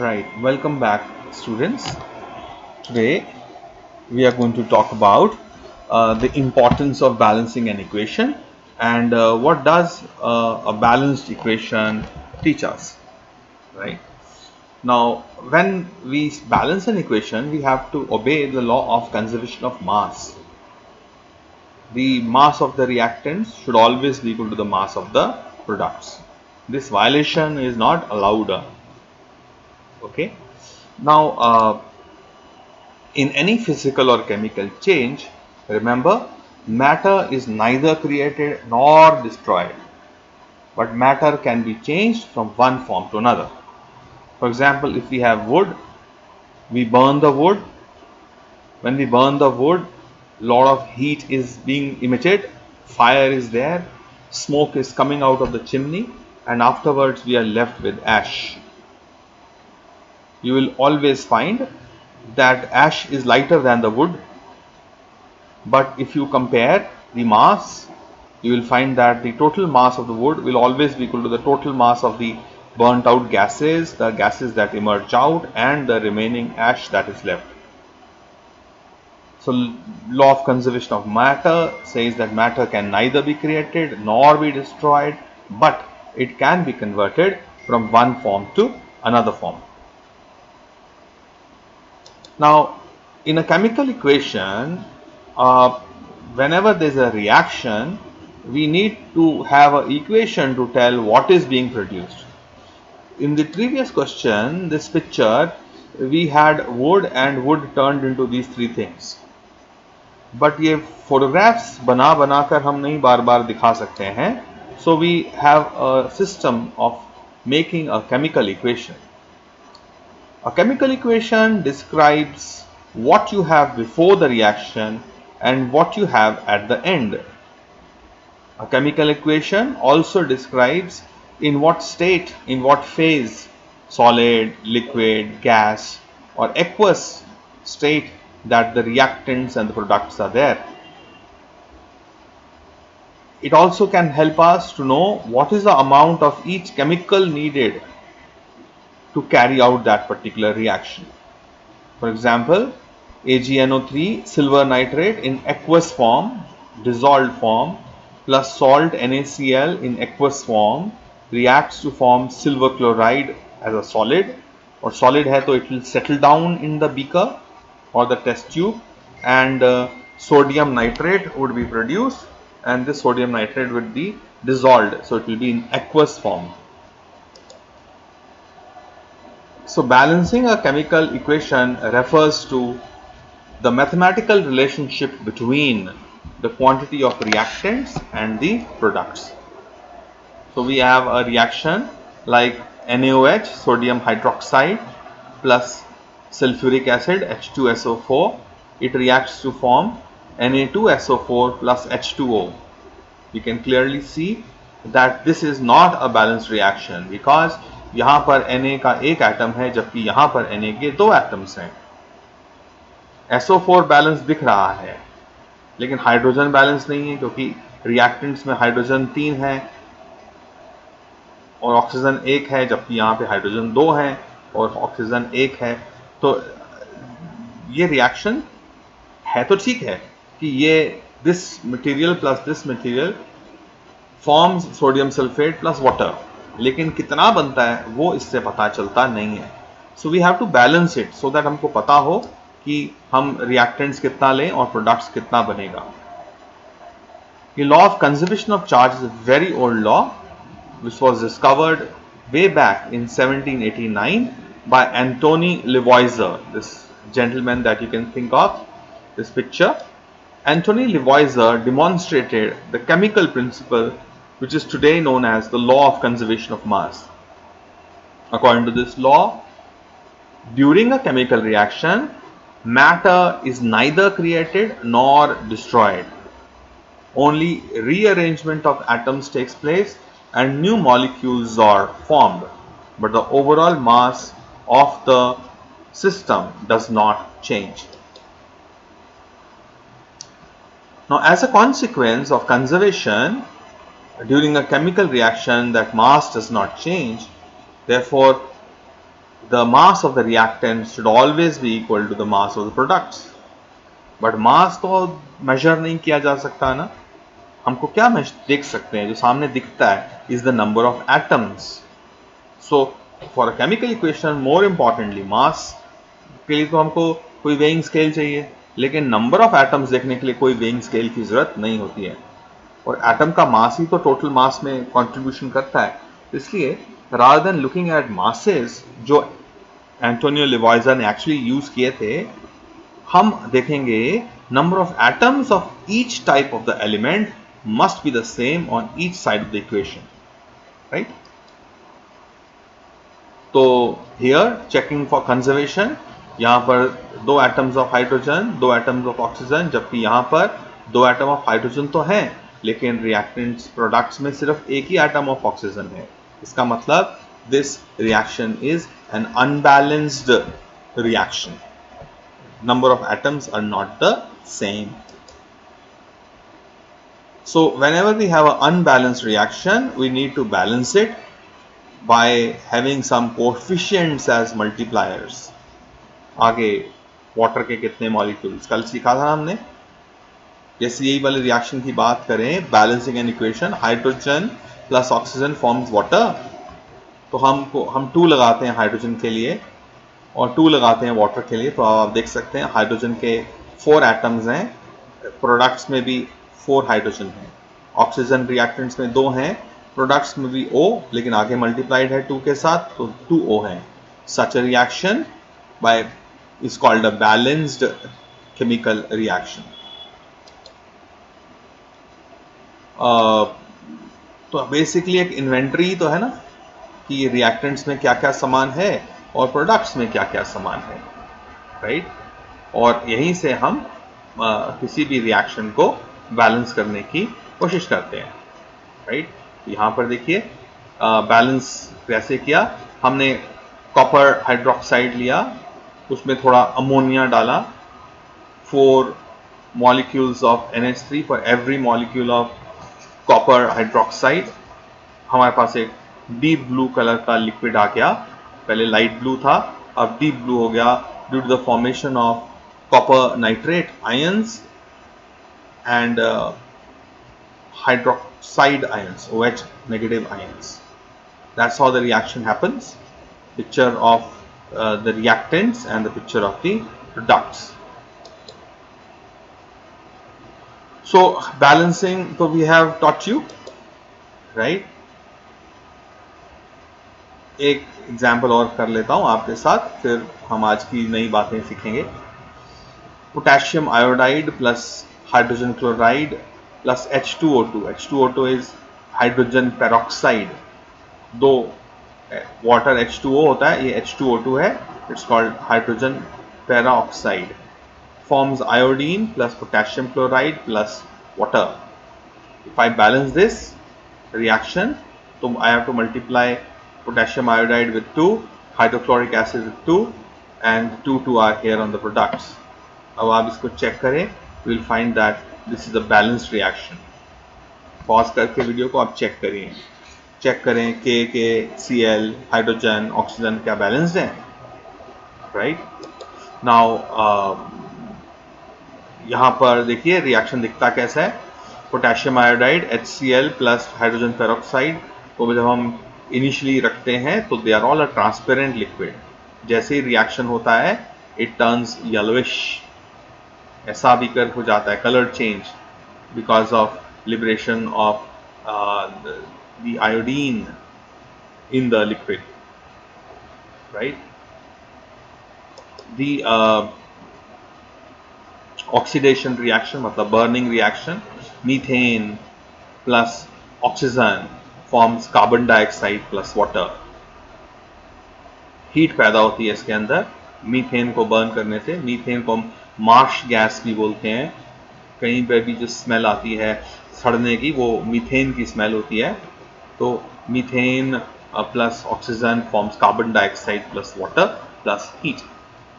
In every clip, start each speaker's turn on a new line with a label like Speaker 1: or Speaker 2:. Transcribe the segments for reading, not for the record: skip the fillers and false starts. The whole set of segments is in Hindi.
Speaker 1: Right, welcome back, students. Today we are going to talk about the importance of balancing an equation and what does a balanced equation teach us. Right now, when we balance an equation, we have to obey the law of conservation of mass. The mass of the reactants should always be equal to the mass of the products. This violation is not allowed. Okay. Now, in any physical or chemical change, remember, matter is neither created nor destroyed, but matter can be changed from one form to another. For example, if we have wood, we burn the wood. When we burn the wood, lot of heat is being emitted, fire is there, smoke is coming out of the chimney, and afterwards we are left with ash. You will always find that ash is lighter than the wood, but if you compare the mass, you will find that the total mass of the wood will always be equal to the total mass of the burnt out gases, the gases that emerge out, and the remaining ash that is left. So, law of conservation of matter says that matter can neither be created nor be destroyed, but it can be converted from one form to another form. Now, in a chemical equation, whenever there is a reaction, we need to have an equation to tell what is being produced. In the previous question, this picture, we had wood and wood turned into these three things. But ये photographs बना बनाकर हम नहीं बार बार दिखा सकते हैं. So we have a system of making a chemical equation. A chemical equation describes what you have before the reaction and what you have at the end. A chemical equation also describes in what state, in what phase, solid, liquid, gas, or aqueous state that the reactants and the products are there. It also can help us to know what is the amount of each chemical needed to carry out that particular reaction. For example, AgNO3 silver nitrate in aqueous form, dissolved form, plus salt NaCl in aqueous form reacts to form silver chloride as a solid, or solid hai to it will settle down in the beaker or the test tube, and sodium nitrate would be produced, and this sodium nitrate would be dissolved, so it will be in aqueous form. So balancing a chemical equation refers to the mathematical relationship between the quantity of reactants and the products. So we have a reaction like NaOH, sodium hydroxide, plus sulfuric acid, H2SO4. It reacts to form Na2SO4 plus H2O. We can clearly see that this is not a balanced reaction because यहाँ पर Na का एक एटम है जबकि यहाँ पर Na के दो एटम्स हैं. SO4 बैलेंस दिख रहा है लेकिन हाइड्रोजन बैलेंस नहीं है क्योंकि रिएक्टेंट्स में हाइड्रोजन 3 है और ऑक्सीजन 1 है जबकि यहाँ पे हाइड्रोजन 2 है और ऑक्सीजन 1 है. तो ये रिएक्शन है तो ठीक है कि ये this material plus this material forms sodium sulphate plus water, लेकिन कितना बनता है वो इससे पता चलता नहीं है. So we have to balance it so that हमको पता हो कि हम रिएक्टेंट्स कितना लें और प्रोडक्ट्स कितना बनेगा. ये law of conservation of charge is a very old law which was discovered way back in 1789 by Antony Lavoisier, this gentleman that you can think of this picture. Antony Lavoisier demonstrated the chemical principle which is today known as the law of conservation of mass. According to this law, during a chemical reaction, matter is neither created nor destroyed. Only rearrangement of atoms takes place and new molecules are formed, but the overall mass of the system does not change. Now, as a consequence of conservation during a chemical reaction, that mass does not change. Therefore, the mass of the reactant should always be equal to the mass of the products. But mass तो मेजर नहीं किया जा सकता ना. हमको क्या देख सकते हैं, जो सामने दिखता है is the number of atoms. So for a chemical equation, more importantly mass के लिए तो हमको कोई वेइंग स्केल चाहिए, लेकिन नंबर ऑफ एटम्स देखने के लिए कोई वेइंग स्केल की जरूरत नहीं होती है. और एटम का मास ही तो टोटल मास में कंट्रीब्यूशन करता है. इसलिए rather than looking at masses जो एंटोनियो लिवॉइजर ने एक्चुअली यूज किए थे, हम देखेंगे number of atoms of each type of the element must be the same on each side of the equation. Right. तो हियर चेकिंग फॉर कंजर्वेशन, यहां पर 2 atoms of hydrogen, 2 atoms of oxygen, जबकि यहां पर 2 एटम ऑफ हाइड्रोजन तो हैं, लेकिन रिएक्टेंट्स प्रोडक्ट्स में सिर्फ एक ही एटम ऑफ ऑक्सीजन है. इसका मतलब this reaction is an unbalanced reaction. Number of atoms are not the same. So whenever we have an unbalanced reaction, we need to balance it by having some coefficients as multipliers. आगे वाटर के कितने मॉलिक्यूल्स कल सीखा था हमने. जैसे यही वाले रिएक्शन की बात करें, balancing an equation, hydrogen plus oxygen forms water, तो हम 2 लगाते हैं हाइड्रोजन के लिए और 2 लगाते हैं वाटर के लिए. तो आप देख सकते हैं हाइड्रोजन के 4 एटम्स हैं, प्रोडक्ट्स में भी 4 हाइड्रोजन हैं, ऑक्सीजन रिएक्टेंट्स में 2 हैं, प्रोडक्ट्स में भी O, लेकिन आगे मल्टीप्लाइड है 2 के साथ, तो 2O है. Such a reaction by is called a balanced chemical reaction. तो बेसिकली एक इन्वेंटरी तो है ना कि रिएक्टेंट्स में क्या क्या सामान है और प्रोडक्ट्स में क्या क्या सामान है. राइट. और यहीं से हम किसी भी रिएक्शन को बैलेंस करने की कोशिश करते हैं. राइट. यहाँ पर देखिए बैलेंस कैसे किया. हमने कॉपर हाइड्रोक्साइड लिया, उसमें थोड़ा अमोनिया डाला, 4 molecules of NH3 for every molecule of copper hydroxide. हमारे पास एक डीप ब्लू कलर का लिक्विड आ गया. पहले लाइट ब्लू था, अब डीप ब्लू हो गया due to the formation of copper nitrate ions and hydroxide ions, OH negative ions. That's how the reaction happens. Picture of the reactants and the picture of the products. So balancing, so we have taught you, right? एक एग्जाम्पल और कर लेता हूं आपके साथ, फिर हम आज की नई बातें सीखेंगे. Potassium iodide plus hydrogen chloride plus H2O2. H2O2 is hydrogen peroxide. 2 water H2O होता है, ये H2O2 है, it's called hydrogen peroxide. Forms iodine plus potassium chloride plus water. If I balance this reaction, so I have to multiply potassium iodide with 2, hydrochloric acid with 2, and 2 are here on the products. अब आप इसको चेक करें, you will find that this is a balanced reaction. Pause करके वीडियो को आप चेक करिए, चेक करें के Cl, हाइड्रोजन, ऑक्सीजन क्या बैलेंस्ड है. राइट. नाउ यहाँ पर देखिए रिएक्शन दिखता कैसा है. Potassium iodide HCl plus hydrogen peroxide को जब हम इनिशियली रखते हैं तो they are all a transparent liquid. जैसे ही रिएक्शन होता है इट टर्न्स येलोइश, ऐसा भी कर हो जाता है, colour change because of liberation of the iodine in the liquid. Right. The oxidation reaction मतलब burning reaction, methane plus oxygen forms carbon dioxide plus water. Heat पैदा होती है इसके अंदर मीथेन को बर्न करने से. मीथेन को हम मार्श गैस भी बोलते हैं. कहीं पर भी जो स्मेल आती है सड़ने की, वो मीथेन की स्मेल होती है. तो methane plus oxygen forms carbon dioxide plus water plus heat.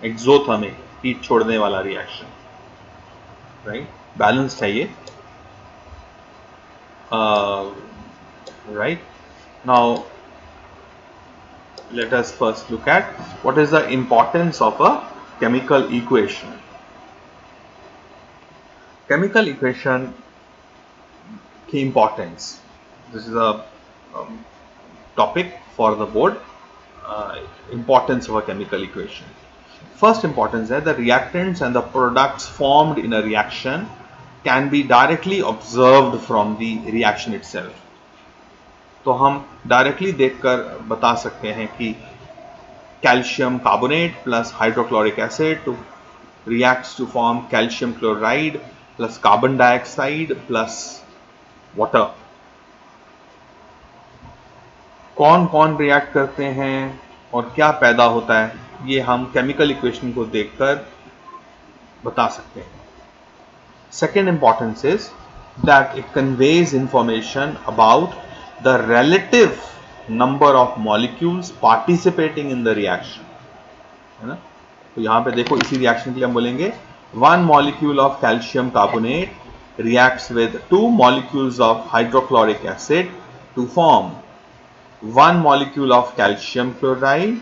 Speaker 1: Exothermic, heat छोड़ने वाला रिएक्शन. राइट. बैलेंस चाहिए. Right. Now let us first look at what is the importance of a chemical equation. Chemical equation key importance. This is a topic for the board. Importance of a chemical equation. First importance है the reactants and the products formed in a reaction can be directly observed from the reaction itself. तो हम डायरेक्टली देखकर बता सकते हैं कि calcium carbonate plus hydrochloric acid reacts to form calcium chloride plus carbon dioxide plus water. कौन कौन रिएक्ट करते हैं और क्या पैदा होता है, ये हम केमिकल इक्वेशन को देखकर बता सकते हैं. Second importance is that it conveys information about the relative number of molecules participating in the reaction, है ना. तो यहाँ पे देखो, इसी रिएक्शन के लिए हम बोलेंगे one molecule of calcium carbonate reacts with two molecules of hydrochloric acid to form one molecule of calcium chloride,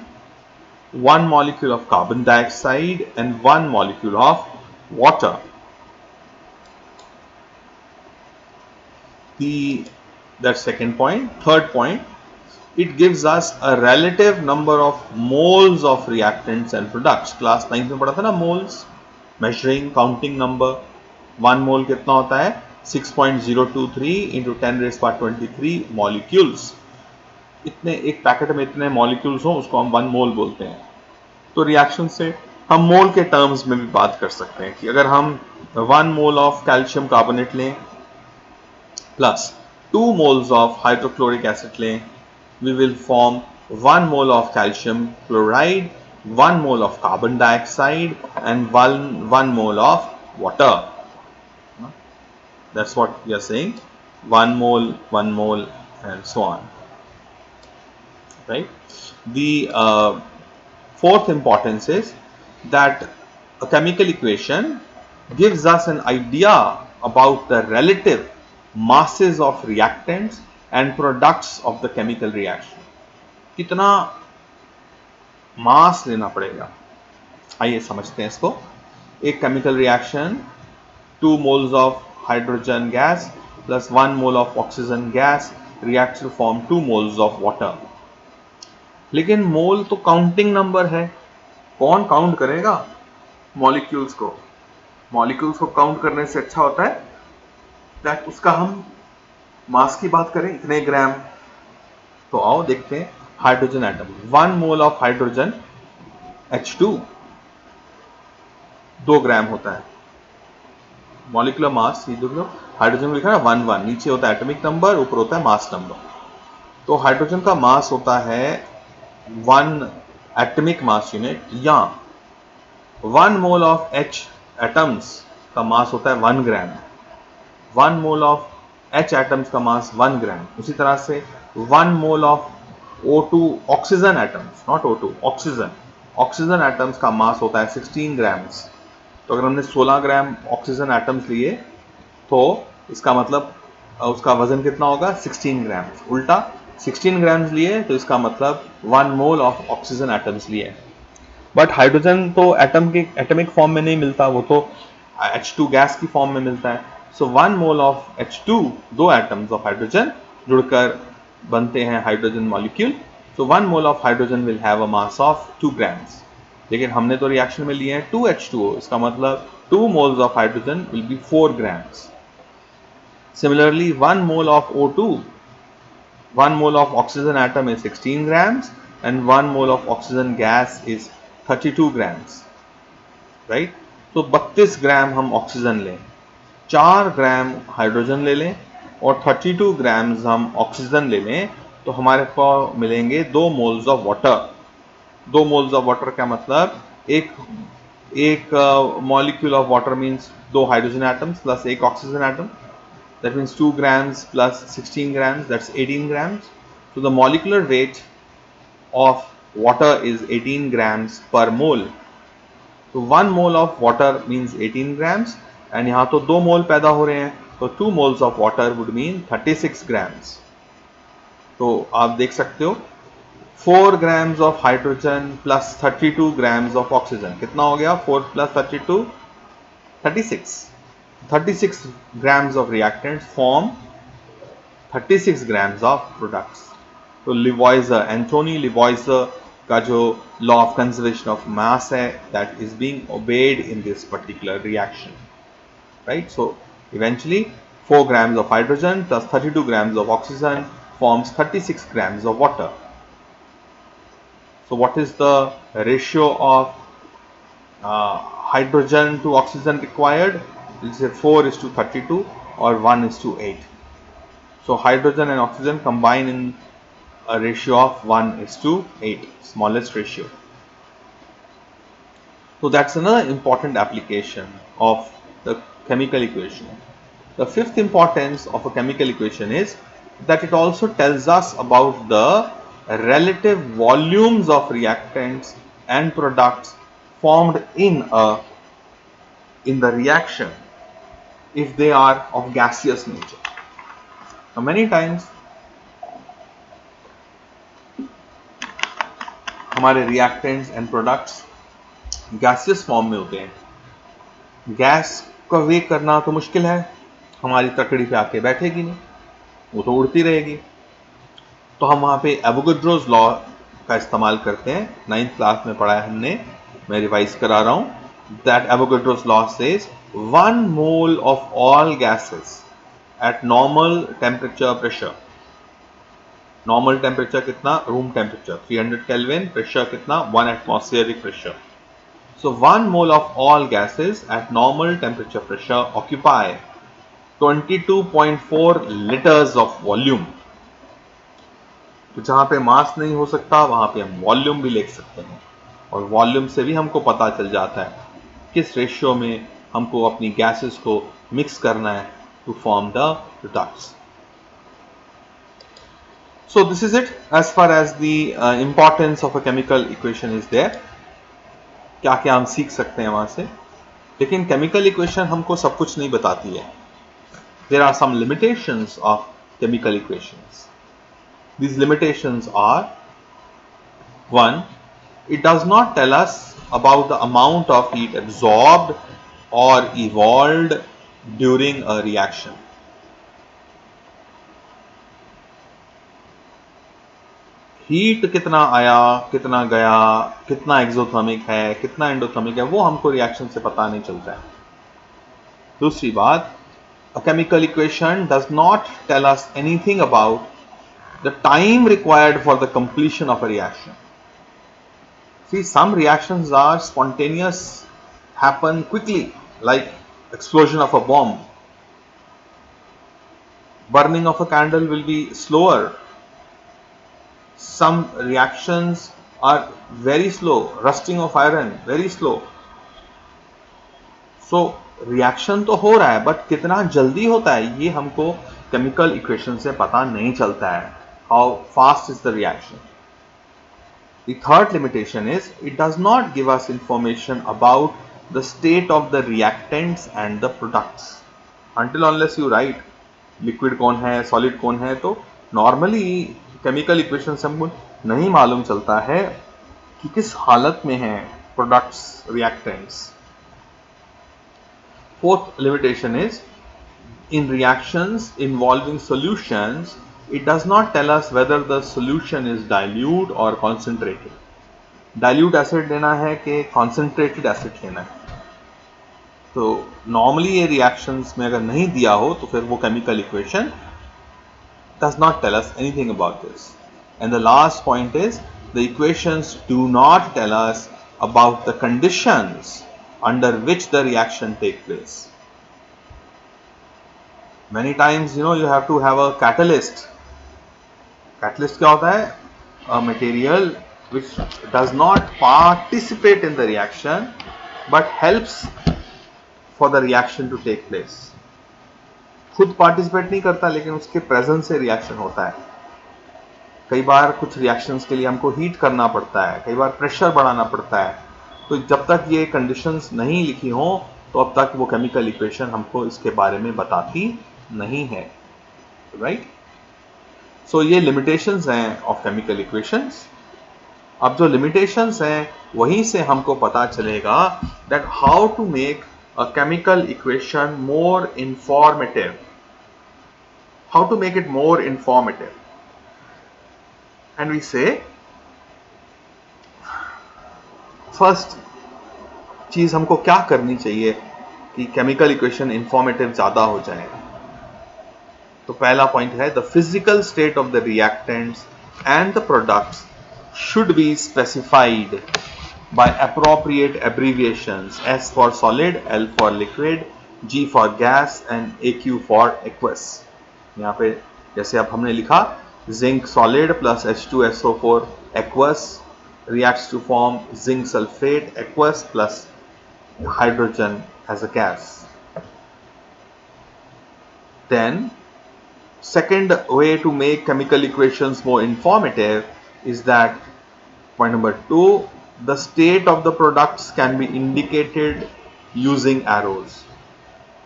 Speaker 1: one molecule of carbon dioxide and one molecule of water. That's second point. Third point, it gives us a relative number of moles of reactants and products. Class 9 में पढ़ा था ना moles, measuring, counting number. 1 mole कितना होता है? 6.023 into 10 raised by 23 molecules. इतने एक पैकेट में इतने मॉलिक्यूल्स हो, उसको हम 1 मोल बोलते हैं. तो रिएक्शन से हम मोल के टर्म्स में भी बात कर सकते हैं कि अगर हम 1 मोल ऑफ कैल्शियम कार्बोनेट लें plus 2 moles of hydrochloric acid लें, we will form 1 mole of calcium chloride, 1 mole of carbon dioxide and 1 mole of water. That's what we are saying, 1 mole and so on. Right? The fourth importance is that a chemical equation gives us an idea about the relative masses of reactants and products of the chemical reaction. कितना मास लेना पड़ेगा, आइए समझते हैं इसको. एक chemical reaction 2 moles of hydrogen gas plus 1 mole of oxygen gas reacts to form 2 moles of water. लेकिन मोल तो काउंटिंग नंबर है, कौन काउंट करेगा मॉलिक्यूल्स को? मॉलिक्यूल्स को काउंट करने से अच्छा होता है दैट उसका हम मास की बात करें, इतने ग्राम. तो आओ देखते हैं hydrogen atom. 1 mole of hydrogen H2 2 ग्राम होता है. मॉलिक्यूलर मास, ये देखो हाइड्रोजन को लिखा है 1 नीचे होता है एटॉमिक नंबर, ऊपर होता है मास नंबर. तो हाइड्रोजन का मास होता है 1 एटॉमिक मास यूनिट, या 1 मोल ऑफ H एटम्स का मास होता है 1 ग्राम. 1 मोल ऑफ H एटम्स का मास 1 ग्राम. उसी तरह से 1 mole of O2 oxygen atoms, not O2 oxygen atoms का मास होता है 16 ग्राम्स. तो अगर हमने 16 ग्राम ऑक्सीजन एटम्स लिए तो इसका मतलब उसका वजन कितना होगा? 16 ग्राम्स. उल्टा 16 ग्राम्स लिए तो इसका मतलब 1 मोल ऑफ ऑक्सीजन एटम्स लिए. बट हाइड्रोजन तो एटम के एटॉमिक फॉर्म में नहीं मिलता, वो तो H2 गैस की फॉर्म में मिलता है. सो 1 mole of H2, 2 atoms of hydrogen जुड़कर बनते हैं hydrogen molecule. So 1 mole of hydrogen will have a mass of 2 grams. लेकिन हमने तो रिएक्शन में लिए हैं 2H2O, इसका मतलब 2 moles of hydrogen will be 4 grams. Similarly 1 mole of O2, 1 mole of oxygen atom is 16 grams and 1 mole of oxygen gas is 32 grams. Right? तो 32 ग्राम हम ऑक्सीजन लें, 4 ग्राम हाइड्रोजन ले लें और 32 ग्राम्स हम ऑक्सीजन ले लें, तो हमारे पास मिलेंगे 2 moles of water. 2 moles of water का मतलब एक molecule of water means 2 hydrogen atoms plus 1 oxygen atom. That means 2 grams plus 16 grams, that's 18 grams. So the molecular weight of water is 18 grams per mole. So 1 mole of water means 18 grams and यहाँ तो 2 मोल पैदा हो रहे हैं, तो 2 moles of water would mean 36 grams. तो आप देख सकते हो 4 grams of hydrogen plus 32 grams of oxygen. कितना हो गया 4 plus 32? 36. 36 grams of reactants form 36 grams of products. तो लिवॉइजर, एंथोनी लिवॉइजर का जो law of conservation of mass है, that is being obeyed in this particular reaction, right? So eventually 4 grams of hydrogen plus 32 grams of oxygen forms 36 grams of water. So what is the ratio of hydrogen to oxygen required? We'll say 4:32 or 1:8. So hydrogen and oxygen combine in a ratio of 1:8, smallest ratio. So that's another important application of the chemical equation. The fifth importance of a chemical equation is that it also tells us about the relative volumes of reactants and products formed in the reaction if they are of gaseous nature. Now many times हमारे reactants and products gaseous form में होते हैं. गैस का वेग करना तो मुश्किल है, हमारी तकड़ी पे आके बैठेगी नहीं, वो तो उड़ती रहेगी. तो हम वहाँ पे एवोगाड्रोस लॉ का इस्तेमाल करते हैं. 9th क्लास में पढ़ा है हमने, मैं रिवाइज करा रहा हूँ. That Avogadro's law says 1 mole of all gases at normal temperature pressure. Normal temperature कितना? Room temperature 300 Kelvin. प्रेशर कितना? 1 atmospheric pressure. So 1 mole of all gases at normal temperature pressure occupy 22.4 liters of volume. तो जहां पे मास नहीं हो सकता वहां पे हम वॉल्यूम भी लिख सकते हैं, और वॉल्यूम से भी हमको पता चल जाता है किस रेशियो में हमको अपनी गैसेस को मिक्स करना है to form the products. So this is it as far as the importance of a chemical equation is there. क्या क्या हम सीख सकते हैं वहां से, लेकिन केमिकल इक्वेशन हमको सब कुछ नहीं बताती है. There are some limitations of chemical equations. These limitations are: 1. It does not tell us about the amount of heat absorbed or evolved during a reaction. Heat कितना आया, कितना गया, कितना एक्सोथर्मिक है, कितना एंडोथर्मिक है, वो हमको रिएक्शन से पता नहीं चलता है. दूसरी बात, a chemical equation does not tell us anything about the time required for the completion of a reaction. See, some reactions are spontaneous, happen quickly, like explosion of a bomb. Burning of a candle will be slower. Some reactions are very slow. Rusting of iron, very slow. So reaction तो हो रहा है, बट कितना जल्दी होता है ये हमको केमिकल इक्वेशन से पता नहीं चलता है. How fast is the reaction. The third limitation is it does not give us information about the state of the reactants and the products. Until unless you write liquid कौन है, solid कौन है, तो normally केमिकल इक्वेशन से हमको नहीं मालूम चलता है कि किस हालत में है products, reactants. Fourth limitation is in reactions involving solutions, it does not tell us whether the solution is dilute or concentrated. Dilute acid लेना है कि concentrated acid लेना है. तो normally ये reactions में अगर नहीं दिया हो तो फिर वो chemical equation does not tell us anything about this. And the last point is the equations do not tell us about the conditions under which the reaction takes place. Many times you have to have a catalyst. Catalyst क्या होता है? A material which does not participate in the reaction but helps for the reaction to take place. खुद पार्टिसिपेट नहीं करता लेकिन उसके प्रेजेंस से रिएक्शन होता है. कई बार कुछ रिएक्शंस के लिए हमको हीट करना पड़ता है, कई बार प्रेशर बढ़ाना पड़ता है. तो जब तक ये कंडीशंस नहीं लिखी हो तो अब तक वो केमिकल इक्वेशन हमको इसके बारे में बताती नहीं है. राइट. सो ये लिमिटेशंस हैं ऑफ केमिकल इक्वेशंस. अब जो लिमिटेशंस हैं वहीं से हमको पता चलेगा that how to make a chemical equation more informative, how to make it more informative. And we say first चीज हमको क्या करनी चाहिए कि केमिकल इक्वेशन इंफॉर्मेटिव ज्यादा हो जाए. तो पहला पॉइंट है the physical state of the reactants and the products should be specified by appropriate abbreviations, S for solid, L for liquid, G for gas and AQ for aqueous. यहाँ पे जैसे अब हमने लिखा zinc solid plus H2SO4 aqueous reacts to form zinc sulfate aqueous plus hydrogen as a gas. Then second way to make chemical equations more informative is that point number 2, the state of the products can be indicated using arrows.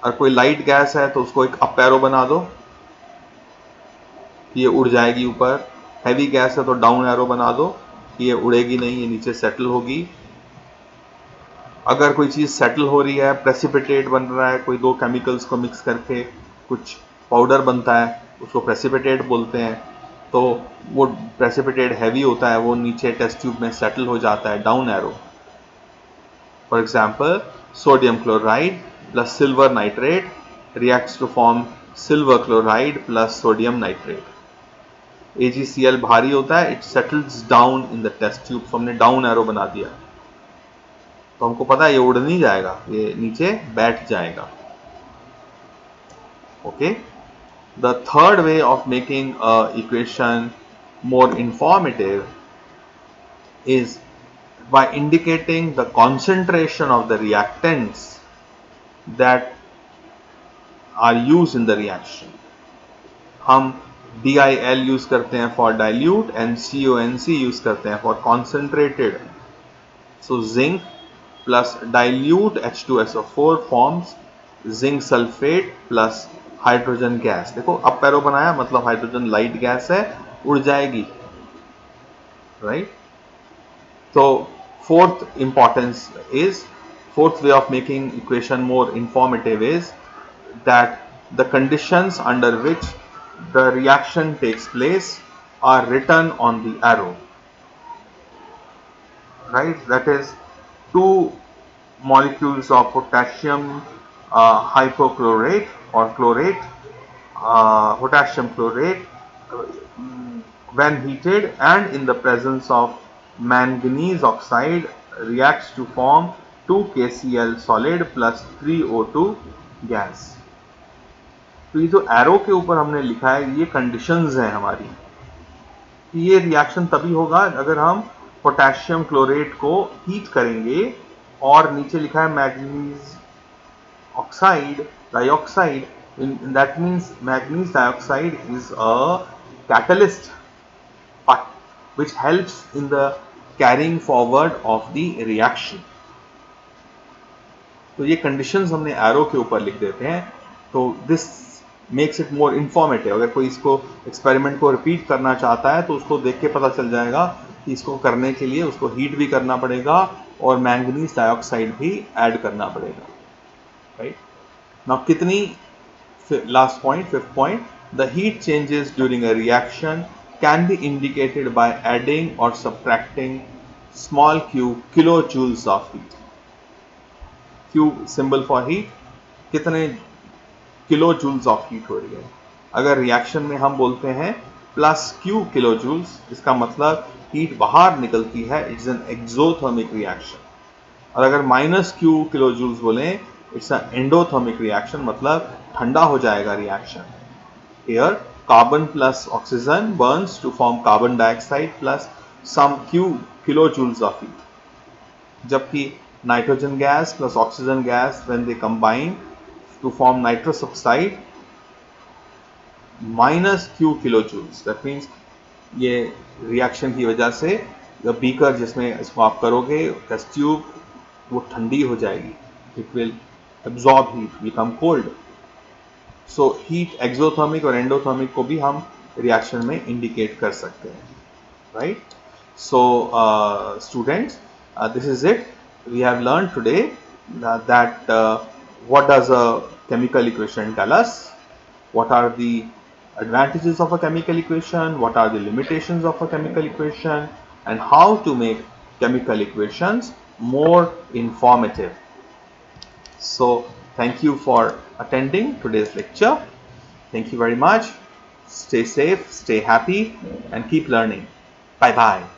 Speaker 1: अगर कोई लाइट गैस है तो उसको एक अप एरो बना दो, ये उड़ जाएगी ऊपर. हैवी गैस है तो डाउन एरो बना दो, ये उड़ेगी नहीं, ये नीचे सेटल होगी. अगर कोई चीज़ सेटल हो रही है, प्रेसिपिटेट बन रहा है, कोई दो केमिकल्स को मिक्स करके कुछ पाउडर बनता है, उसको प्रेसिपिटेट बोलते हैं. तो वो प्रेसिपिटेट हैवी होता है, वो नीचे टेस्ट ट्यूब में सेटल हो जाता है, down arrow. For example sodium chloride plus silver nitrate reacts to form silver chloride plus sodium nitrate. AgCl भारी होता है, it settles down in the test tube. तो हमने डाउन एरो बना दिया, तो हमको पता है ये उड़ नहीं जाएगा, ये नीचे बैठ जाएगा. Okay. The third way of making a equation more informative is by indicating the concentration of the reactants that are used in the reaction. हम DIL यूज करते हैं for dilute and CONC use करते हैं for concentrated. So zinc plus dilute H2SO4 forms zinc sulfate plus hydrogen gas. देखो अप एरो बनाया, मतलब हाइड्रोजन लाइट गैस है, उड़ जाएगी, राइट. तो fourth importance is, fourth way of making equation more informative is that the conditions under which the reaction takes place are written on the arrow, right. That is 2 molecules of potassium hypochlorate or chlorate, potassium chlorate when heated and in the presence of manganese oxide reacts to form 2KCl solid plus 3O2 gas. तो ये जो एरो के ऊपर हमने लिखा है, ये कंडीशंस हैं हमारी. ये रिएक्शन तभी होगा अगर हम पोटेशियम क्लोरेट को हीट करेंगे, और नीचे लिखा है manganese oxide dioxide. That means manganese dioxide is a catalyst which helps in the carrying forward of the reaction. तो ये conditions हमने एरो के ऊपर लिख देते हैं. तो this makes it more informative. अगर कोई इसको एक्सपेरिमेंट को रिपीट करना चाहता है तो उसको देख के पता चल जाएगा कि इसको करने के लिए उसको हीट भी करना पड़ेगा और मैंगनीज डाइऑक्साइड भी ऐड करना पड़ेगा, राइट. नाउ कितनी, last point, fifth point, the heat changes during a reaction can be indicated by adding और subtracting small q kilojoules of heat. q symbol for heat, कितने किलो जूल्स ऑफ हीट हो रही है. अगर रिएक्शन में हम बोलते हैं प्लस q किलो जूल्स, इसका मतलब हीट बाहर निकलती है, इट्स एन एक्सोथर्मिक रिएक्शन. और अगर माइनस q किलो जूल्स बोलें, इट्स एन एंडोथर्मिक रिएक्शन, मतलब ठंडा हो जाएगा reaction. Here carbon plus oxygen burns to form carbon dioxide plus some q kilo joules of heat, जबकि nitrogen gas plus oxygen gas when they combine to form nitrous oxide minus q kilojoules. That means ये रिएक्शन की वजह से बीकर जिसमें इसको आप करोगे, टेस्ट ट्यूब, वो ठंडी हो जाएगी. It will absorb heat, become cold. So heat exothermic और एंडोथर्मिक को भी हम रिएक्शन में इंडिकेट कर सकते हैं, right. So students, this is it. We have learned today that what does a chemical equation tell us, what are the advantages of a chemical equation, what are the limitations of a chemical equation, and how to make chemical equations more informative. So thank you for attending today's lecture. Thank you very much. Stay safe, stay happy, and keep learning. Bye bye.